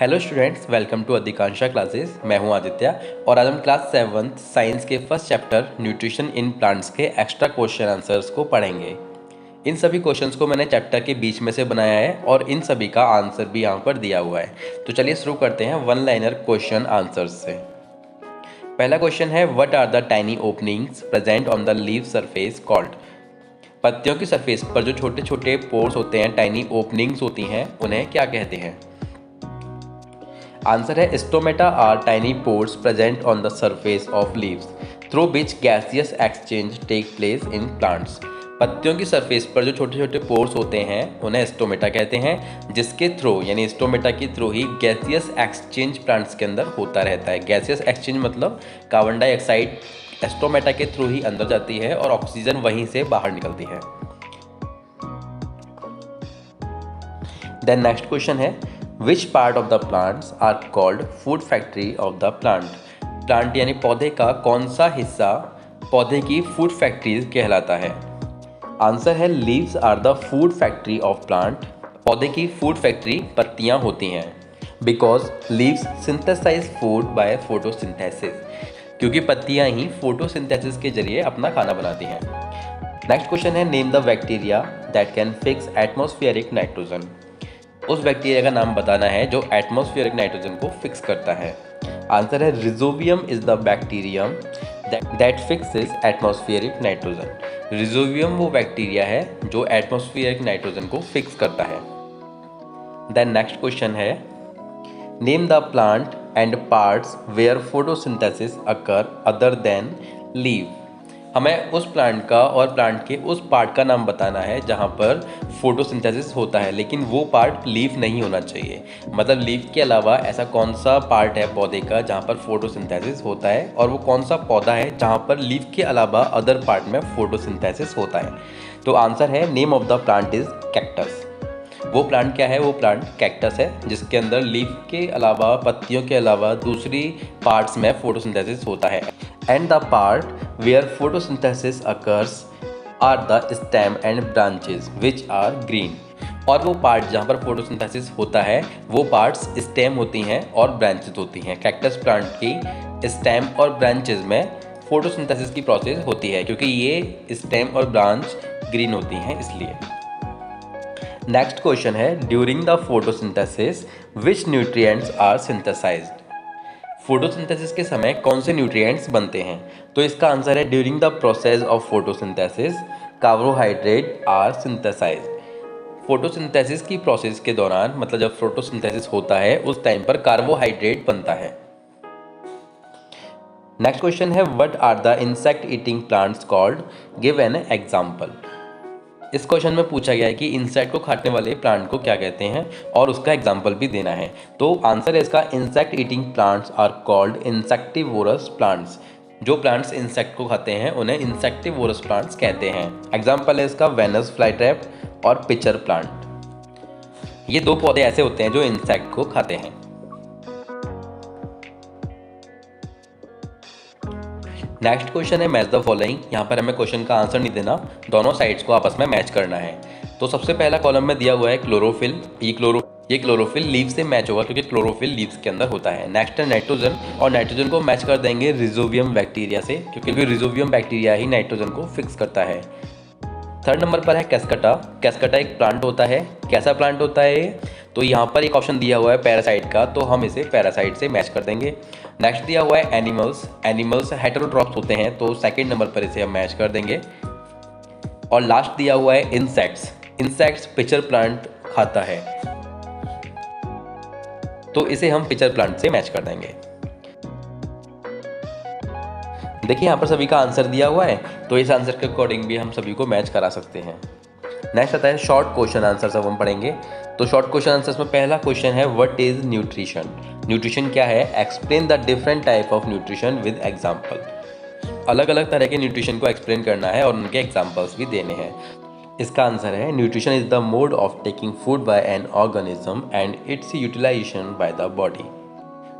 Hello students, welcome to Adhikansha classes. मैं हूं आदित्य और आज हम क्लास 7 साइंस के first chapter nutrition in plants के एक्स्ट्रा क्वेश्चन आंसर्स को पढ़ेंगे। इन सभी क्वेश्चंस को मैंने चैप्टर के बीच में से बनाया है और इन सभी का आंसर भी यहाँ पर दिया हुआ है। तो चलिए शुरू करते हैं वन लाइनर क्वेश्चन आंसर्स से। पहला क्वेश्चन है, what are the tiny openings present on the leaf surface called. पत्तियों की सरफेस पर जो छोटे छोटे पोर्स होते हैं, टाइनी ओपनिंग्स होती हैं, उन्हें क्या कहते हैं। आंसर है stomata are tiny pores present on the surface of leaves through which gaseous exchange take place in plants. पत्तियों की सरफेस पर जो छोटे छोटे पोर्स होते हैं उन्हें स्टोमेटा कहते हैं, जिसके थ्रू यानी स्टोमेटा के थ्रू ही गैसियस एक्सचेंज प्लांट्स के अंदर होता रहता है। गैसियस एक्सचेंज मतलब कार्बन डाइऑक्साइड स्टोमेटा के थ्रू ही अंदर जाती है और ऑक्सीजन वहीं से बाहर निकलती है। देन नेक्स्ट क्वेश्चन है, which part of the plants are called food factory of the plant. Plant यानी पौधे का कौन सा हिस्सा पौधे की फूड फैक्ट्री कहलाता है। आंसर है leaves are the food factory of plant. पौधे की फूड फैक्ट्री पत्तियां होती हैं, because leaves synthesise food by photosynthesis, क्योंकि पत्तियां ही फोटोसिंथेसिस के जरिए अपना खाना बनाती हैं। नेक्स्ट क्वेश्चन है, name the bacteria that can fix atmospheric nitrogen. उस बैक्टीरिया का नाम बताना है जो एटमॉस्फेरिक नाइट्रोजन को फिक्स करता है। आंसर है Rhizobium is the bacterium that fixes atmospheric nitrogen. Rhizobium वो बैक्टीरिया है जो एटमॉस्फेरिक नाइट्रोजन को फिक्स करता है। देन नेक्स्ट क्वेश्चन है, name the plant and parts where photosynthesis occur other than leaf. हमें उस प्लांट का और प्लांट के उस पार्ट का नाम बताना है जहाँ पर फोटोसिंथेसिस होता है, लेकिन वो पार्ट लीफ नहीं होना चाहिए। मतलब लीफ के अलावा ऐसा कौन सा पार्ट है पौधे का जहाँ पर फोटोसिंथेसिस होता है, और वो कौन सा पौधा है जहाँ पर लीफ के अलावा अदर पार्ट में फोटोसिंथेसिस होता है। तो आंसर है name of the plant is cactus. वो प्लांट क्या है? वो प्लांट कैक्टस है, जिसके अंदर लीफ के अलावा, पत्तियों के अलावा दूसरी पार्ट्स में फोटोसिंथेसिस होता है। And the part where photosynthesis occurs are the stem and branches which are green. और वो पार्ट जहाँ पर फोटोसिंथेसिस होता है वो पार्ट्स स्टेम होती हैं और ब्रांचेस होती हैं। कैक्टस प्लांट की स्टेम और ब्रांचेस में फोटोसिंथेसिस की प्रोसेस होती है, क्योंकि ये स्टेम और ब्रांच ग्रीन होती हैं इसलिए। नेक्स्ट क्वेश्चन है, during the photosynthesis which nutrients are synthesised. Photosynthesis के समय कौन से न्यूट्रिएंट्स बनते हैं? तो इसका आंसर है during the process of photosynthesis carbohydrate are synthesised. Photosynthesis की प्रोसेस के दौरान, मतलब जब फोटोसिंथेसिस होता है उस टाइम पर कार्बोहाइड्रेट बनता है। नेक्स्ट क्वेश्चन है, what are the insect eating plants called, give an example. इस क्वेश्चन में पूछा गया है कि इंसेक्ट को खाने वाले प्लांट को क्या कहते हैं और उसका एग्जाम्पल भी देना है। तो आंसर है इसका, insect eating plants are called insectivorous plants. जो प्लांट्स इंसेक्ट को खाते हैं उन्हें इंसेक्टिवोरस प्लांट्स कहते हैं। एग्जाम्पल है इसका वेनस फ्लाईट्रैप और पिचर प्लांट। ये दो पौधे ऐसे होते हैं जो इंसेक्ट को खाते हैं। नेक्स्ट क्वेश्चन है, मैच द फॉलोइंग। यहाँ पर हमें क्वेश्चन का आंसर नहीं देना, दोनों साइड्स को आपस में मैच करना है। तो सबसे पहला कॉलम में दिया हुआ है क्लोरोफिल। ये क्लोरोफिल लीव से मैच होगा, क्योंकि क्लोरोफिल लीव्स के अंदर होता है। नेक्स्ट है नाइट्रोजन, और नाइट्रोजन को मैच कर देंगे रिजोवियम बैक्टीरिया से, क्योंकि रिजोवियम बैक्टीरिया ही नाइट्रोजन को फिक्स करता है। थर्ड नंबर पर है कैस्कटा। कैस्कटा एक प्लांट होता है। कैसा प्लांट होता है ये? तो यहाँ पर एक ऑप्शन दिया हुआ है पैरासाइट का, तो हम इसे पैरासाइट से मैच कर देंगे। नेक्स्ट दिया हुआ है एनिमल्स। एनिमल्स हेटेरोट्रॉप्स होते हैं, तो सेकंड नंबर पर इसे हम मैच कर देंगे। और लास्ट दिया हुआ है इंसेक्ट्स। इंसेक्ट्स पिचर प्लांट खाता है, तो इसे हम पिचर प्लांट से मैच कर देंगे। देखिए यहाँ पर सभी का आंसर दिया हुआ है, तो इस आंसर के अकॉर्डिंग भी हम सभी को मैच करा सकते हैं। नेक्स्ट आता है शॉर्ट क्वेश्चन आंसर्स, अब हम पढ़ेंगे। तो शॉर्ट क्वेश्चन आंसर्स में पहला क्वेश्चन है, व्हाट इज न्यूट्रिशन। न्यूट्रिशन क्या है? Explain the different type of nutrition with example. अलग अलग तरह के न्यूट्रिशन को एक्सप्लेन करना है और उनके एग्जाम्पल्स भी देने हैं। इसका आंसर है, nutrition is the mode of taking food by an organism and its utilisation by the body.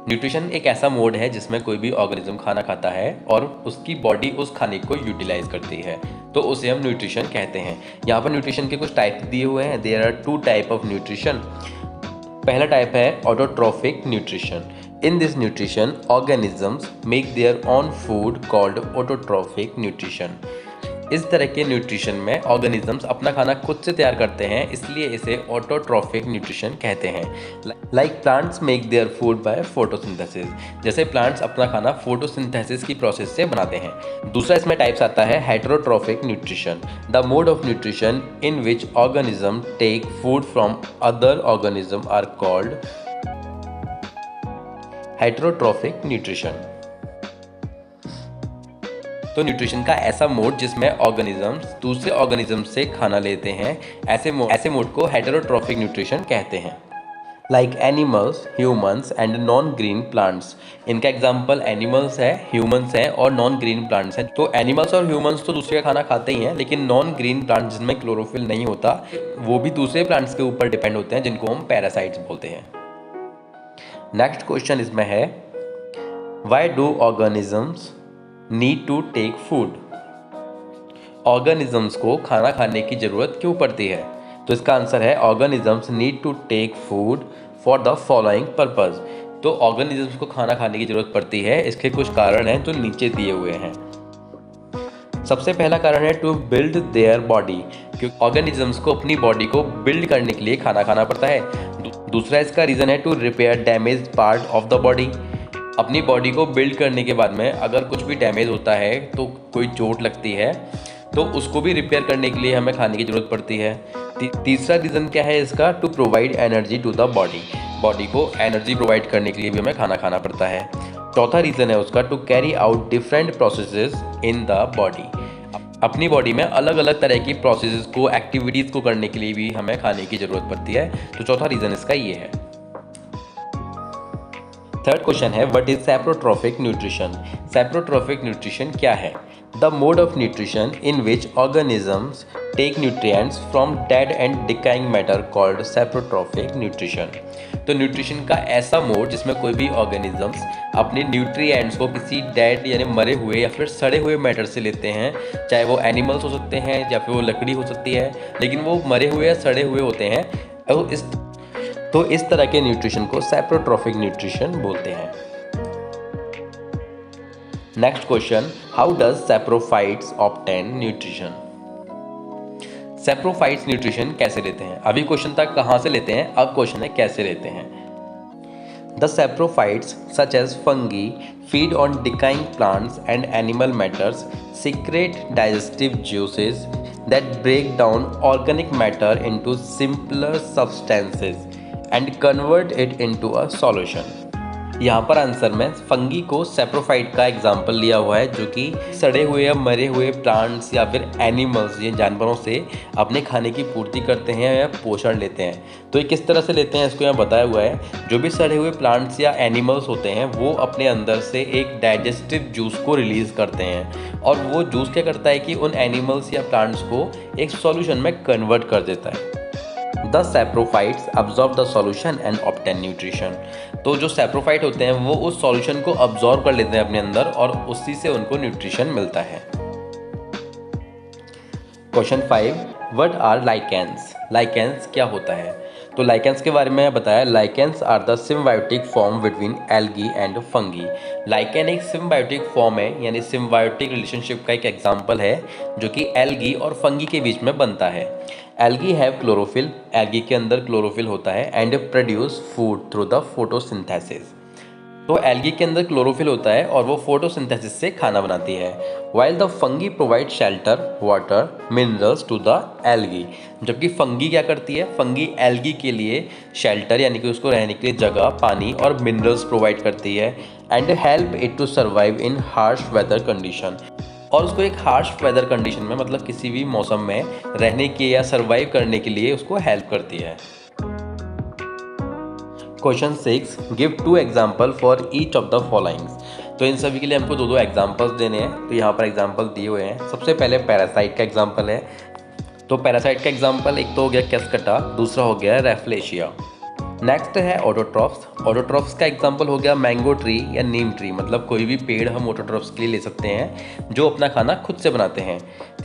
Nutrition एक ऐसा मोड है जिसमें कोई भी ऑर्गेनिज्म खाना खाता है और उसकी बॉडी उस खाने को यूटिलाइज करती है, तो उसे हम न्यूट्रिशन कहते हैं। यहाँ पर न्यूट्रिशन के कुछ टाइप दिए हुए हैं। There are 2 type of nutrition. पहला टाइप है autotrophic nutrition. In this nutrition organisms make their own food called autotrophic nutrition. इस तरह के न्यूट्रिशन में ऑर्गेनिजम्स अपना खाना खुद से तैयार करते हैं, इसलिए इसे ऑटोट्रॉफिक न्यूट्रिशन कहते हैं। Like plants make their food by photosynthesis, जैसे प्लांट्स अपना खाना फोटोसिंथेसिस की प्रोसेस से बनाते हैं। दूसरा इसमें टाइप्स आता है heterotrophic nutrition, the mode of nutrition in which organism take food from other organism are called heterotrophic nutrition. तो न्यूट्रिशन का ऐसा मोड जिसमें ऑर्गेनिजम्स दूसरे ऑर्गेनिज्म से खाना लेते हैं, ऐसे मोड को हेटेरोट्रॉफिक न्यूट्रिशन कहते हैं। Like animals, humans and non green plants. इनका एग्जाम्पल एनिमल्स है, ह्यूमंस हैं और नॉन ग्रीन प्लांट्स हैं। तो एनिमल्स और ह्यूमंस तो दूसरे का खाना खाते ही हैं, लेकिन नॉन ग्रीन प्लांट्स जिनमें क्लोरोफिल नहीं होता वो भी दूसरे प्लांट्स के ऊपर डिपेंड होते हैं, जिनको हम पैरासाइट्स बोलते हैं। नेक्स्ट क्वेश्चन इसमें है why do organisms need to take food. Organisms को खाना खाने की जरूरत क्यों पड़ती है? तो इसका आंसर है organisms need to take food for the following purpose. तो ऑर्गेनिजम्स को खाना खाने की जरूरत पड़ती है, इसके कुछ कारण हैं जो नीचे दिए हुए हैं। सबसे पहला कारण है टू बिल्ड देयर बॉडी, क्योंकि ऑर्गेनिजम्स को अपनी बॉडी को बिल्ड करने के लिए खाना खाना पड़ता है। दूसरा इसका रीज़न है to repair damage part of the body. अपनी बॉडी को बिल्ड करने के बाद में अगर कुछ भी डैमेज होता है, तो कोई चोट लगती है, तो उसको भी रिपेयर करने के लिए हमें खाने की ज़रूरत पड़ती है। तीसरा रीज़न क्या है इसका? To provide energy to the body. Body को एनर्जी प्रोवाइड करने के लिए भी हमें खाना खाना पड़ता है। चौथा रीज़न है उसका to carry out different processes in the body. अपनी बॉडी में अलग अलग तरह की प्रोसेसेस को, एक्टिविटीज़ को करने के लिए भी हमें खाने की ज़रूरत पड़ती है। तो चौथा रीज़न इसका ये है। थर्ड क्वेश्चन है what is saprotrophic nutrition. Saprotrophic nutrition क्या है? The mode of nutrition in which organisms take nutrients from dead and decaying matter called saprotrophic nutrition. तो न्यूट्रिशन का ऐसा मोड जिसमें कोई भी ऑर्गेनिजम्स अपने न्यूट्रिएंट्स को किसी डेड यानी मरे हुए या फिर सड़े हुए मैटर से लेते हैं, चाहे वो एनिमल्स हो सकते हैं या फिर वो लकड़ी हो सकती है, लेकिन वो मरे हुए या सड़े हुए होते हैं। तो इस तरह के न्यूट्रिशन को सैप्रोट्रॉफिक न्यूट्रिशन बोलते हैं। Next question, how does saprophytes obtain nutrition. Saprophytes nutrition कैसे लेते हैं? अभी क्वेश्चन था कहाँ से लेते हैं, अब क्वेश्चन है कैसे लेते हैं। The saprophytes such as fungi feed on decaying plants and animal matters, secrete digestive juices that break down organic matter into simpler substances and convert it into a solution। यहाँ पर आंसर में fungi को saprophyte का example लिया हुआ है, जो कि सड़े हुए या मरे हुए प्लांट्स या फिर एनिमल्स या जानवरों से अपने खाने की पूर्ति करते हैं या पोषण लेते हैं। तो ये किस तरह से लेते हैं इसको यहाँ बताया हुआ है। जो भी सड़े हुए प्लांट्स या एनिमल्स होते हैं वो अपने अंदर से एक डाइजेस्टिव जूस को रिलीज़ करते हैं, और वो जूस क्या करता है कि उन एनिमल्स या प्लांट्स को एक सॉल्यूशन में कन्वर्ट कर देता है। The saprophytes absorb the solution and obtain nutrition. तो जो सैप्रोफाइट होते हैं वो उस सॉल्यूशन को अब्जॉर्ब कर लेते हैं अपने अंदर, और उसी से उनको न्यूट्रिशन मिलता है। Question 5, what are lichens. Lichens क्या होता है? तो लाइकेंस के बारे में बताया, lichens are the symbiotic form between algae and fungi. Lichen एक सिम्बायोटिक फॉर्म है, यानी सिम्बायोटिक रिलेशनशिप का एक एग्जाम्पल है जो कि एल्गी और फंगी के बीच में बनता है। एल्गी हैव क्लोरोफिल, एल्गी के अंदर क्लोरोफिल होता है, and produce food through the photosynthesis. तो एल्गी के अंदर क्लोरोफिल होता है और वो फोटोसिंथेसिस से खाना बनाती है। While the fungi provide shelter, water, minerals to the algae. जबकि फंगी क्या करती है? फंगी एल्गी के लिए शेल्टर यानी कि उसको रहने के लिए जगह, पानी और मिनरल्स प्रोवाइड करती है, and help it to survive in harsh weather condition. और उसको एक हार्श वेदर कंडीशन में, मतलब किसी भी मौसम में रहने के या सर्वाइव करने के लिए उसको हेल्प करती है। Question 6, give 2 example for each of the followings. तो इन सभी के लिए हमको 2 एग्जाम्पल्स देने हैं। तो यहाँ पर एग्जाम्पल दिए हुए हैं। सबसे पहले पैरासाइट का एग्जाम्पल है। तो पैरासाइट का एग्जाम्पल एक तो हो गया कैस्कटा, दूसरा हो गया रेफ्लेशिया। नेक्स्ट है ऑटोट्रॉफ्स। ऑटोट्रॉफ्स का एग्जाम्पल हो गया मैंगो ट्री या नीम ट्री, मतलब कोई भी पेड़ हम ऑटोट्रॉफ्स के लिए ले सकते हैं जो अपना खाना खुद से बनाते हैं।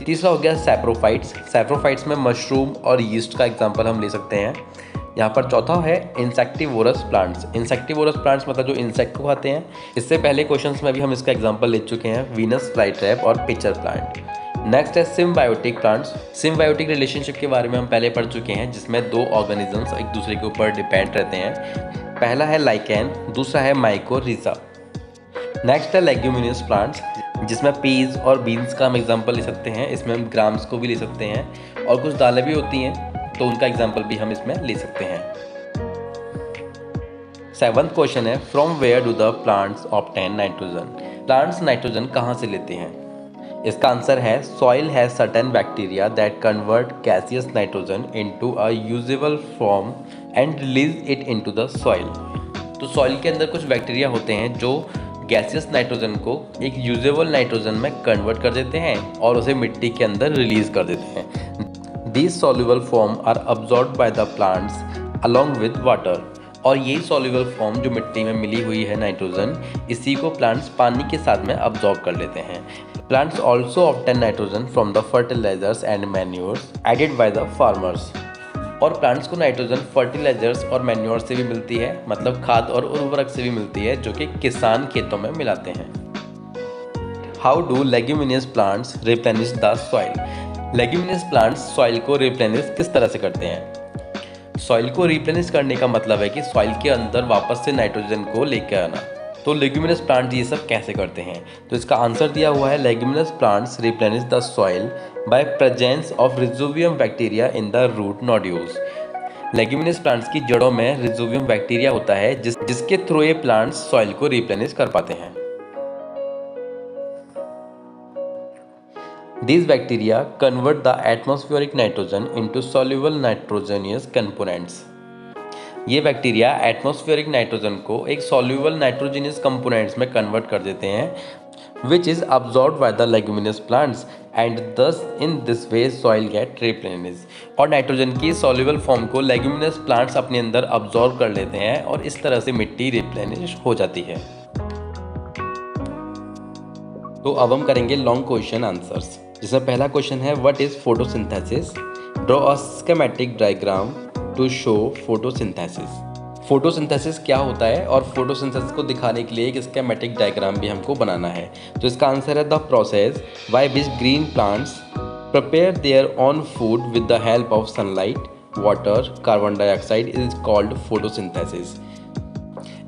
तीसरा हो गया सैप्रोफाइट्स। सैप्रोफाइट्स में मशरूम और यीस्ट का एग्जाम्पल हम ले सकते हैं। यहाँ पर चौथा है इंसेक्टिवोरस प्लांट्स। इंसेक्टिवोरस प्लांट्स मतलब जो इंसेक्ट को खाते हैं। इससे पहले क्वेश्चंस में भी हम इसका एग्जांपल ले चुके हैं, वीनस फ्लाईट्रैप और पिचर प्लांट। नेक्स्ट है सिम्बायोटिक प्लांट्स। सिम्बायोटिक रिलेशनशिप के बारे में हम पहले पढ़ चुके हैं, जिसमें दो ऑर्गेनिजम्स एक दूसरे के ऊपर डिपेंड रहते हैं। पहला है लाइकेन, दूसरा है माइकोरिज़ा। नेक्स्ट है लेग्यूमिनस प्लांट्स, जिसमें पीज और बीन्स का हम एग्जांपल ले सकते हैं। इसमें हम ग्राम्स को भी ले सकते हैं और कुछ दालें भी होती हैं तो उनका एग्जांपल भी हम इसमें ले सकते हैं। 7th क्वेश्चन है from where do the plants obtain nitrogen. Plants nitrogen कहाँ से लेते हैं? इसका आंसर है soil has certain bacteria that convert gaseous nitrogen into a usable form and release it into the soil. तो सॉइल के अंदर कुछ बैक्टीरिया होते हैं जो गैसियस नाइट्रोजन को एक यूजेबल नाइट्रोजन में कन्वर्ट कर देते हैं और उसे मिट्टी के अंदर रिलीज कर देते हैं। These soluble form are absorbed by the plants along with water. और यही सॉल्युबल फॉर्म जो मिट्टी में मिली हुई है नाइट्रोजन, इसी को प्लांट्स पानी के साथ में अब्जॉर्ब कर लेते हैं। Plants also obtain nitrogen from the fertilisers and manures added by the farmers. और प्लांट्स को नाइट्रोजन फर्टिलाइजर्स और मैन्योर से भी मिलती है, मतलब खाद और उर्वरक से भी मिलती है, जो कि किसान खेतों में मिलाते हैं। How do leguminous plants replenish the soil. Leguminous plants soil को रिप्लेनिश किस तरह से करते हैं? सॉइल को रिप्लेनिश करने का मतलब है कि सॉइल के अंदर वापस से नाइट्रोजन को लेकर आना। तो लेग्यूमिनस प्लांट ये सब कैसे करते हैं? तो इसका आंसर दिया हुआ है leguminous plants replenish the soil by presence of Rhizobium bacteria in the root nodules. Leguminous plants की जड़ों में रिजोवियम बैक्टीरिया होता है जिसके थ्रू ये प्लांट्स सॉइल को रिप्लेनिश कर पाते हैं। These bacteria convert the atmospheric nitrogen into soluble nitrogenous components. ये बैक्टीरिया एटमॉस्फेरिक नाइट्रोजन को एक सॉल्यूबल नाइट्रोजिनस कंपोनेंट्स में कन्वर्ट कर देते हैं, which is absorbed by the leguminous plants and thus in this way soil get replenish. और nitrogen की soluble form को लेग्यूमिनस प्लांट्स अपने अंदर अब्जॉर्ब कर लेते हैं और इस तरह से मिट्टी रिप्लेनिश हो जाती है। तो अब हम करेंगे लॉन्ग क्वेश्चन आंसर्स, जिसमें पहला क्वेश्चन है what is photosynthesis. Draw a schematic diagram to show photosynthesis. Photosynthesis क्या होता है और फोटोसिंथेसिस को दिखाने के लिए एक स्कीमेटिक डायग्राम भी हमको बनाना है। तो इसका आंसर है the process by which green plants prepare their own food with the help of sunlight, water, carbon dioxide is called photosynthesis.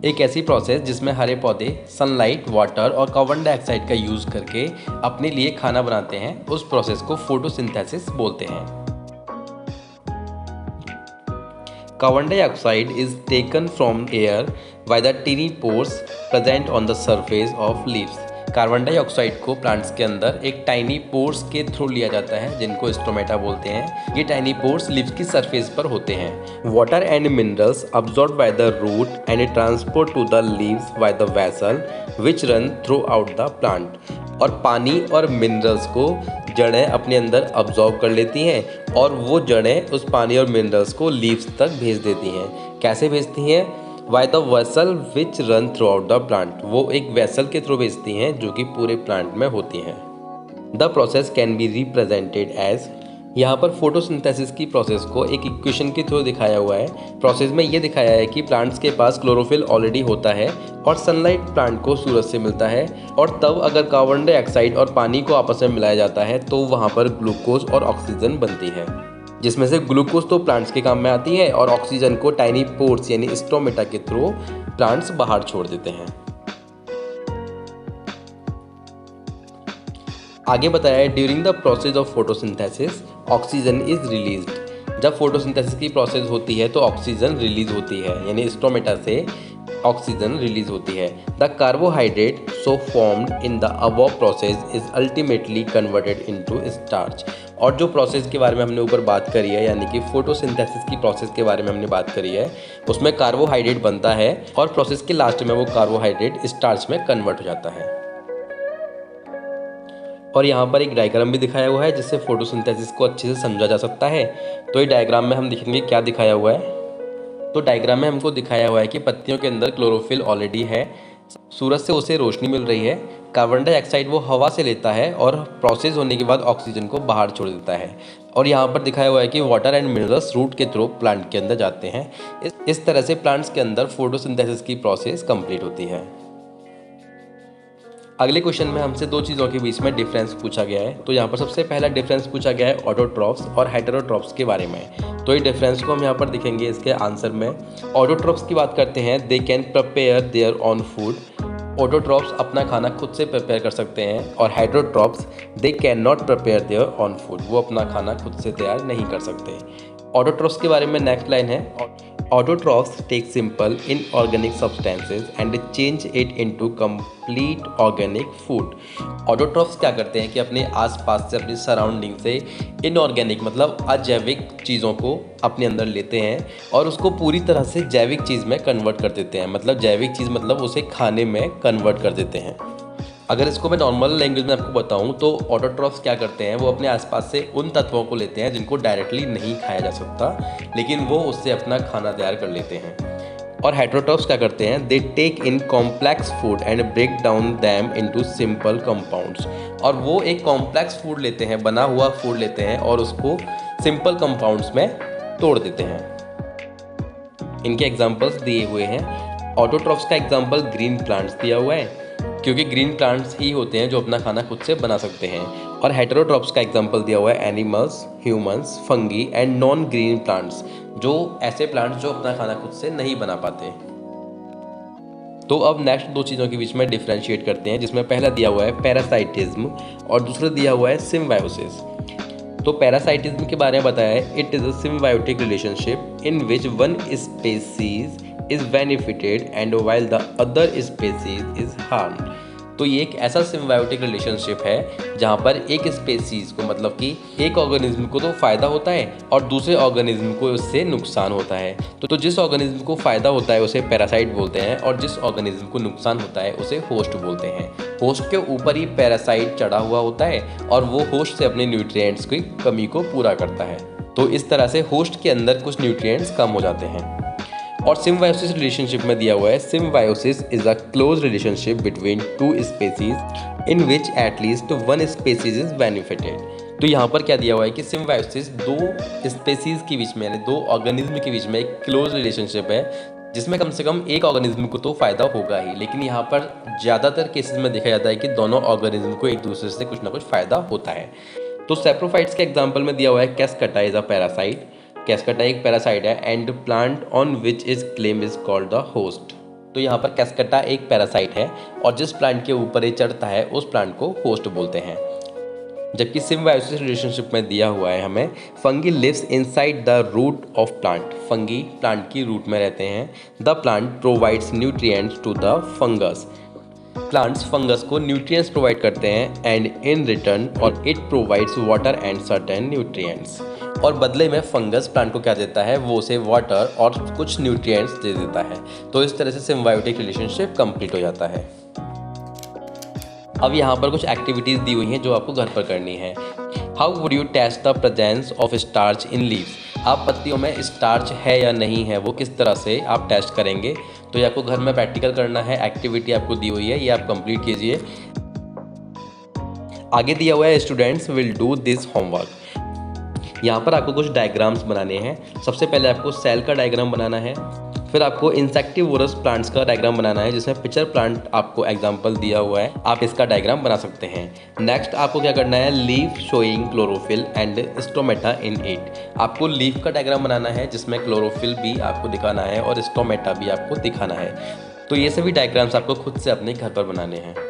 एक ऐसी प्रोसेस जिसमें हरे पौधे सनलाइट, वाटर और कार्बन डाइऑक्साइड का यूज़ करके अपने लिए खाना बनाते हैं, उस प्रोसेस को फोटोसिंथेसिस बोलते हैं। Carbon dioxide is taken from air by the tiny pores present on the surface of leaves. Carbon dioxide को प्लांट्स के अंदर एक टाइनी पोर्स के थ्रू लिया जाता है, जिनको स्टोमेटा बोलते हैं। ये टाइनी पोर्स लीव्स की सरफेस पर होते हैं। Water and minerals absorbed by the root and transport to the leaves by the vessel which run throughout the plant. और पानी और मिनरल्स को जड़ें अपने अंदर अब्जॉर्ब कर लेती हैं और वो जड़ें उस पानी और मिनरल्स को लीव्स तक भेज देती हैं। कैसे भेजती हैं? Bye the vessel which run throughout the plant. वो एक वेसल के थ्रू भेजती हैं जो कि पूरे प्लांट में होती हैं। The process can be represented as, यहाँ पर फोटोसिंथेसिस की प्रोसेस को एक इक्वेशन के थ्रू दिखाया हुआ है। प्रोसेस में ये दिखाया है कि प्लांट्स के पास क्लोरोफिल ऑलरेडी होता है और सनलाइट प्लांट को सूरज से मिलता है, और तब अगर कार्बन डाइऑक्साइड और पानी को आपस में मिलाया जाता है तो वहाँ पर ग्लूकोज और ऑक्सीजन बनती है, जिसमें से ग्लूकोज तो प्लांट्स के काम में आती है और ऑक्सीजन को टाइनी पोर्स यानी स्टोमेटा के थ्रू प्लांट्स बाहर छोड़ देते हैं। आगे बताया है during the process of photosynthesis oxygen is released. जब फोटोसिंथेसिस की प्रोसेस होती है तो ऑक्सीजन रिलीज होती है, यानी स्टोमेटा से ऑक्सीजन रिलीज होती है। The carbohydrate so formed in the above process is ultimately converted into starch. और जो प्रोसेस के बारे में हमने ऊपर बात करी है, यानी कि फोटोसिंथेसिस की प्रोसेस के बारे में हमने बात करी है, उसमें कार्बोहाइड्रेट बनता है और प्रोसेस के लास्ट में वो कार्बोहाइड्रेट स्टार्च में कन्वर्ट हो जाता है। और यहाँ पर एक डायग्राम भी दिखाया हुआ है जिससे फोटोसिंथेसिस को अच्छे से समझा जा सकता है। तो ये डायग्राम में हम देखेंगे क्या दिखाया हुआ है। तो डायग्राम में हमको दिखाया हुआ है कि पत्तियों के अंदर क्लोरोफिल ऑलरेडी है, सूरज से उसे रोशनी मिल रही है, कार्बन डाइऑक्साइड वो हवा से लेता है और प्रोसेस होने के बाद ऑक्सीजन को बाहर छोड़ देता है। और यहाँ पर दिखाया हुआ है कि वाटर एंड मिनरल्स रूट के थ्रू प्लांट के अंदर जाते हैं। इस तरह से प्लांट्स के अंदर फोटोसिंथेसिस की प्रोसेस कंप्लीट होती है। अगले क्वेश्चन में हमसे दो चीज़ों के बीच में डिफरेंस पूछा गया है। तो यहाँ पर सबसे पहला डिफरेंस पूछा गया है ऑटोट्रॉफ्स और हेटेरोट्रॉफ्स के बारे में। तो ये डिफरेंस को हम यहाँ पर दिखेंगे इसके आंसर में। ऑटोट्रॉफ्स की बात करते हैं, they can prepare their own food. Autotrophs अपना खाना खुद से प्रिपेयर कर सकते हैं। और heterotrophs they can not prepare their own food, वो अपना खाना खुद से तैयार नहीं कर सकते। ऑटोट्रॉफ्स के बारे में नेक्स्ट लाइन है, Autotrophs take simple inorganic substances and change it into complete organic food। Autotrophs क्या करते हैं कि अपने आसपास से, अपनी सराउंडिंग से इनऑर्गेनिक मतलब अजैविक चीज़ों को अपने अंदर लेते हैं और उसको पूरी तरह से जैविक चीज़ में कन्वर्ट कर देते हैं। मतलब जैविक चीज़ मतलब उसे खाने में कन्वर्ट कर देते हैं। अगर इसको मैं नॉर्मल लैंग्वेज में आपको बताऊं तो ऑटोट्रॉफ्स क्या करते हैं, वो अपने आसपास से उन तत्वों को लेते हैं जिनको डायरेक्टली नहीं खाया जा सकता, लेकिन वो उससे अपना खाना तैयार कर लेते हैं। और हेटेरोट्रॉफ्स क्या करते हैं, they take in complex food and break down them into simple compounds. और वो एक कॉम्प्लेक्स फूड लेते हैं, बना हुआ फूड लेते हैं और उसको सिंपल कंपाउंड्स में तोड़ देते हैं। इनके एग्जाम्पल्स दिए हुए हैं। ऑटोट्रॉफ्स का एग्जाम्पल ग्रीन प्लांट्स दिया हुआ है, क्योंकि ग्रीन प्लांट्स ही होते हैं जो अपना खाना खुद से बना सकते हैं। और हेटेरोट्रॉफ्स का एग्जांपल दिया हुआ है animals, humans, fungi and non green plants, जो ऐसे प्लांट्स जो अपना खाना खुद से नहीं बना पाते। तो अब नेक्स्ट दो चीज़ों के बीच में डिफ्रेंशिएट करते हैं, जिसमें पहला दिया हुआ है पैरासाइटिज्म और दूसरा दिया हुआ है सिम्बायोसिस। तो पैरासाइटिज्म के बारे में बताया है, it is a symbiotic relationship in which one species is benefited and while the other species is harmed। तो ये एक ऐसा सिम्बायोटिक रिलेशनशिप है जहाँ पर एक स्पेसीज को, मतलब कि एक ऑर्गेनिज्म को तो फ़ायदा होता है और दूसरे ऑर्गेनिज्म को उससे नुकसान होता है। तो जिस ऑर्गेनिज्म को फ़ायदा होता है उसे पैरासाइट बोलते हैं और जिस ऑर्गेनिज्म को नुकसान होता है उसे होस्ट बोलते हैं। होस्ट के ऊपर ही पैरासाइट चढ़ा हुआ होता है और वो होस्ट से अपने न्यूट्रिएंट्स की कमी को पूरा करता है। तो इस तरह से होस्ट के अंदर कुछ न्यूट्रिएंट्स कम हो जाते हैं। और सिम्बायोसिस रिलेशनशिप में दिया हुआ है, symbiosis is a close relationship between two species in which at least one species is benefited. तो यहाँ पर क्या दिया हुआ है कि सिम्बायोसिस दो स्पेसीज के बीच में, यानी दो ऑर्गेनिज्म के बीच में एक क्लोज रिलेशनशिप है, जिसमें कम से कम एक ऑर्गेनिज्म को तो फ़ायदा होगा ही, लेकिन यहाँ पर ज़्यादातर केसेस में देखा जाता है कि दोनों ऑर्गेनिज्म को एक दूसरे से कुछ ना कुछ फ़ायदा होता है। तो सैप्रोफाइट्स के एग्जाम्पल में दिया हुआ है, कैस्कटा इज अ पैरासाइट। कैस्कटा एक पैरासाइट है and plant on which is claim is called the host. तो यहाँ पर कैस्कटा एक पैरासाइट है और जिस प्लांट के ऊपर ये चढ़ता है उस प्लांट को होस्ट बोलते हैं। जबकि सिम्बायोसिस रिलेशनशिप में दिया हुआ है हमें, fungi lives inside the root of plant. Fungi plant की रूट में रहते हैं। The plant provides nutrients to the fungus. Plants fungus को न्यूट्रिएंट्स प्रोवाइड करते हैं एंड इन रिटर्न और it provides water and certain nutrients. और बदले में फंगस प्लांट को क्या देता है, वो उसे वाटर और कुछ न्यूट्रिएंट्स दे देता है। तो इस तरह से सिम्बायोटिक रिलेशनशिप कंप्लीट हो जाता है। अब यहाँ पर कुछ एक्टिविटीज़ दी हुई हैं जो आपको घर पर करनी है। How would you test the presence of starch in leaves. आप पत्तियों में स्टार्च है या नहीं है वो किस तरह से आप टेस्ट करेंगे। तो ये आपको घर में प्रैक्टिकल करना है, एक्टिविटी आपको दी हुई है, ये आप कंप्लीट कीजिए। आगे दिया हुआ है, students will do this homework. यहाँ पर आपको कुछ डायग्राम्स बनाने हैं। सबसे पहले आपको सेल का डायग्राम बनाना है, फिर आपको इंसेक्टिवोरस प्लांट्स का डायग्राम बनाना है, जिसमें पिक्चर प्लांट आपको एग्जांपल दिया हुआ है, आप इसका डायग्राम बना सकते हैं। नेक्स्ट आपको क्या करना है, leaf showing chlorophyll and stomata in it. आपको लीफ का डायग्राम बनाना है जिसमें क्लोरोफिल भी आपको दिखाना है और स्टोमेटा भी आपको दिखाना है। तो ये सभी डायग्राम्स आपको खुद से अपने घर पर बनाने हैं।